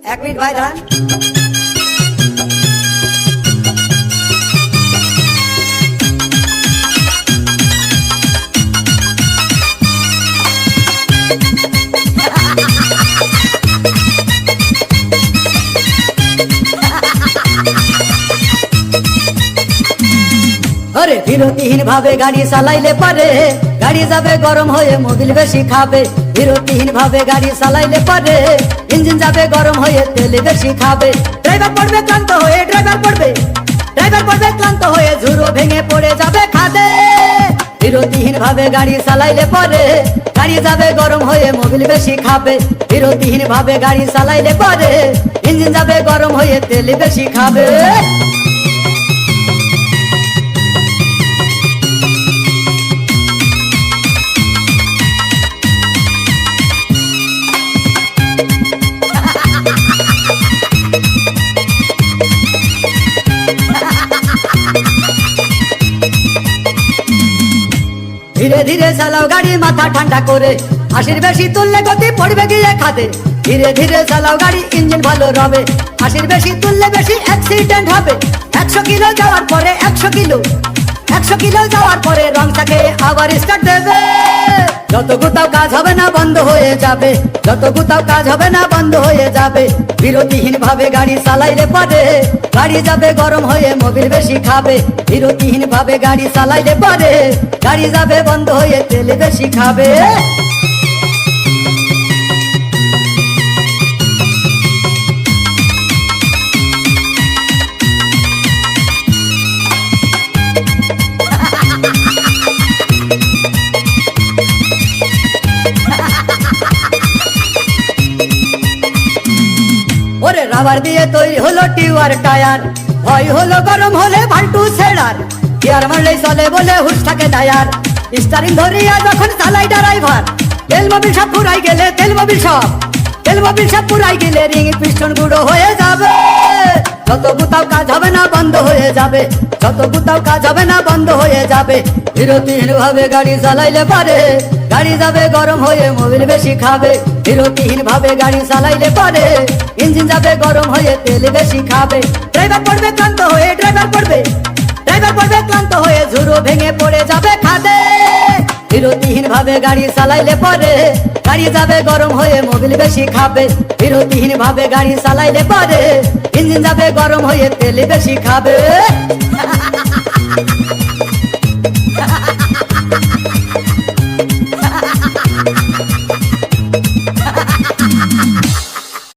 এক মিনিট ভাই দাঁড়ান। अरे বিরতিহীন ভাবে গাড়ি চালাইলে পারে গাড়ি যাবে গরম হয়ে মোবিল বেশি খাবে। বিরতিহীন ভাবে গাড়ি চালাইলে পারে ইঞ্জিন যাবে গরম হয়ে তেল বেশি খাবে। ড্রাইভার পড়বে ক্লান্ত হয়ে ক্লান্ত হয়ে ঝুরো ভেঙে পড়ে যাবে খাদে। বিরতিহীন ভাবে গাড়ি চালাইলে পারে গাড়ি যাবে গরম হয়ে মোবিল বেশি খাবে। বিরতিহীন ভাবে গাড়ি চালাইলে পারে ইঞ্জিন যাবে গরম হয়ে তেল বেশি খাবে। ধীরে ধীরে চালাও গাড়ি মাথা ঠান্ডা করে, আশির বেশি তুললে গতি পড়বে গিয়ে খাদে। ধীরে ধীরে চালাও গাড়ি ইঞ্জিন ভালো রবে, আশির বেশি তুললে বেশি অ্যাক্সিডেন্ট হবে। 100 কিলো যাওয়ার পরে 100 কিলো যাওয়ার পরে রংটাকে আবার স্টার্ট দেবে। যত গুতাও কাজ হবে না বন্ধ হয়ে যাবে, যত গুতাও কাজ হবে না বন্ধ হয়ে যাবে। বিরতিহীন ভাবে গাড়ি চালাইলে পারে গাড়ি যাবে গরম হয়ে মোবিল বেশি খাবে। বিরতিহীন ভাবে গাড়ি চালাইলে পারে গাড়ি যাবে বন্ধ হয়ে তেল বেশি খাবে। ওরে রাবার দিয়ে তৈরি হলো টিউয়ার টায়ার, ভয় হলো গরম হলে ভাল্টু ছেড়ার। গিয়ার মারলেই চলে বলে হুশ থাকে টায়ার, স্টারিং ধরিয়া যখন চালাই ড্রাইভার। তেল মোবিল সব পুরাই গেলে রিং পিস্টন গুঁড়ো হয়ে যাবে। যত গুতাও কাজ হবে না বন্ধ হয়ে যাবে, যত গুতাও কাজ হবে না বন্ধ হয়ে যাবে। বিরতিহীন ভাবে গাড়ি চালাইলে পারে গাড়ি যাবে গরম হয়ে মোবিল বেশি খাবে। বিরতিহীন ভাবে গাড়ি চালাইলে পারে ইঞ্জিন যাবে গরম হয়ে তেল বেশি খাবে। ড্রাইভার পড়বে ক্লান্ত হয়ে ঝুরো ভেঙে পড়ে যাবে খাদে। বিরতিহীন ভাবে গাড়ি চালাইলে পারে গাড়ি যাবে গরম হয়ে মোবিল বেশি খাবে। বিরতিহীন ভাবে গাড়ি চালাইলে পারে ইঞ্জিন যাবে গরম হয়ে তেল বেশি খাবে।